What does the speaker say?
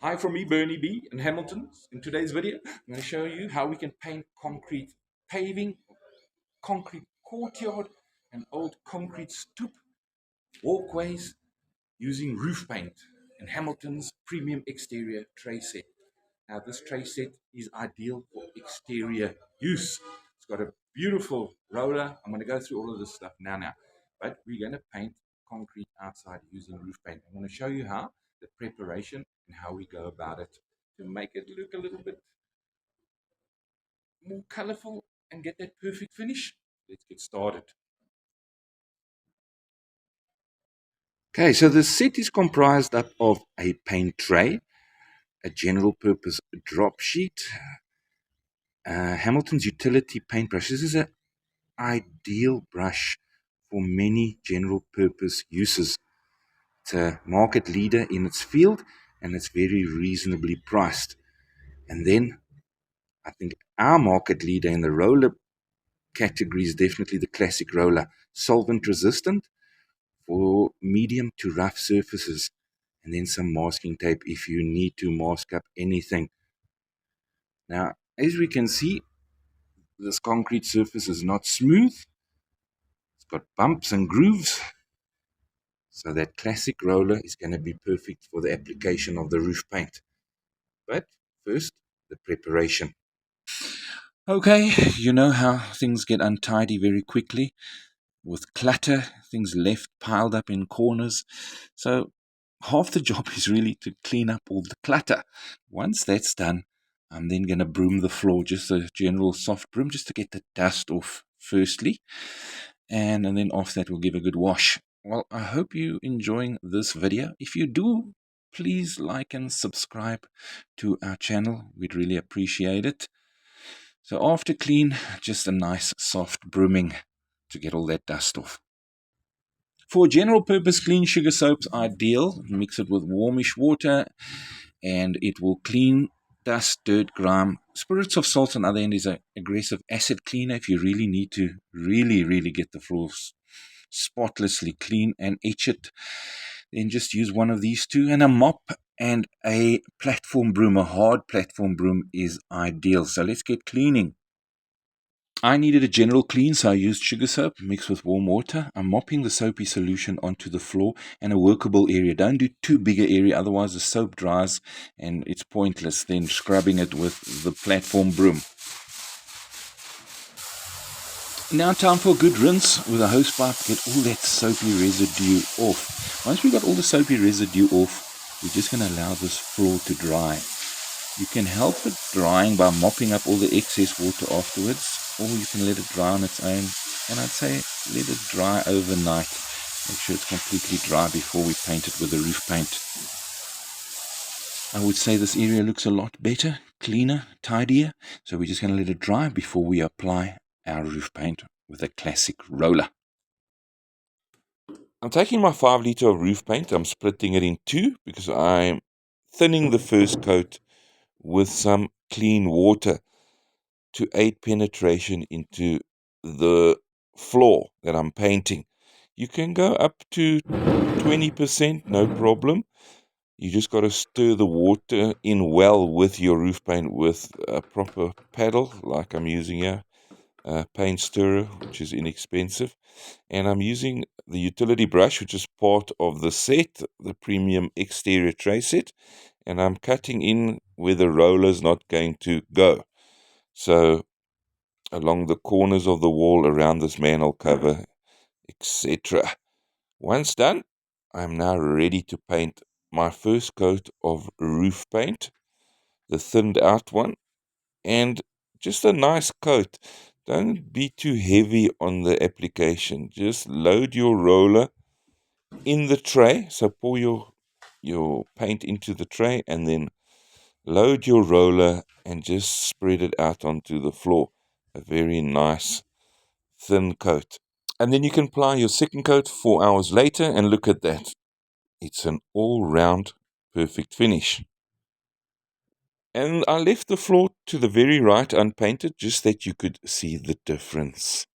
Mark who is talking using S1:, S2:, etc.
S1: Hi from me, Bernie B in Hamilton. In today's video, I'm going to show you how we can paint concrete paving, concrete courtyard, and old concrete stoop walkways using roof paint in Hamilton's premium exterior tray set. Now, this tray set is ideal for exterior use. It's got a beautiful roller. I'm going to go through all of this stuff now. But we're going to paint concrete outside using roof paint. I'm going to show you how, the preparation, and how we go about it to make it look a little bit more colorful and get that perfect finish. Let's get started. Okay, so the set is comprised up of a paint tray, a general purpose drop sheet, Hamilton's utility paintbrush. This is an ideal brush for many general purpose uses. It's a market leader in its field and it's very reasonably priced. And then I think our market leader in the roller category is definitely the classic roller, solvent resistant for medium to rough surfaces, and then some masking tape if you need to mask up anything. Now, as we can see, this concrete surface is not smooth. It's got bumps and grooves. So that classic roller is going to be perfect for the application of the roof paint. But first, the preparation. Okay, you know how things get untidy very quickly with clutter, things left piled up in corners. So half the job is really to clean up all the clutter. Once that's done, I'm then going to broom the floor, just a general soft broom, just to get the dust off firstly. And then off that we'll give a good wash. Well, I hope you're enjoying this video. If you do, please like and subscribe to our channel. We'd really appreciate it. So after clean, just a nice soft brooming to get all that dust off. For general purpose clean, sugar soap's ideal. Mix it with warmish water and it will clean dust, dirt, grime. Spirits of salt on the other end is an aggressive acid cleaner if you really need to really get the floors spotlessly clean and etch it. Then just use one of these two, and a mop and a platform broom, a hard platform broom is ideal. So let's get cleaning. I needed a general clean, so I used sugar soap mixed with warm water. I'm mopping the soapy solution onto the floor and a workable area. Don't do too big an area, otherwise the soap dries and it's pointless then scrubbing it with the platform broom. Now time for a good rinse with a hose pipe, get all that soapy residue off. Once we got all the soapy residue off, we're just going to allow this floor to dry. You can help it drying by mopping up all the excess water afterwards, or you can let it dry on its own. And I'd say let it dry overnight. Make sure it's completely dry before we paint it with the roof paint. I would say this area looks a lot better, cleaner, tidier. So we're just going to let it dry before we apply our roof paint with a classic roller. I'm taking my 5 litre of roof paint. I'm splitting it in two because I'm thinning the first coat with some clean water to aid penetration into the floor that I'm painting. You can go up to 20%, no problem. You just got to stir the water in well with your roof paint with a proper paddle like I'm using here, a paint stirrer, which is inexpensive. And I'm using the utility brush, which is part of the set, the premium exterior tray set. And I'm cutting in where the roller's not going to go. So along the corners of the wall, around this manhole cover, etc. Once done, I'm now ready to paint my first coat of roof paint, the thinned out one, and just a nice coat. Don't be too heavy on the application. Just load your roller in the tray. So pour your paint into the tray and then load your roller and just spread it out onto the floor. A very nice thin coat. And then you can apply your second coat 4 hours later and look at that. It's an all-round perfect finish. And I left the floor to the very right unpainted just that you could see the difference.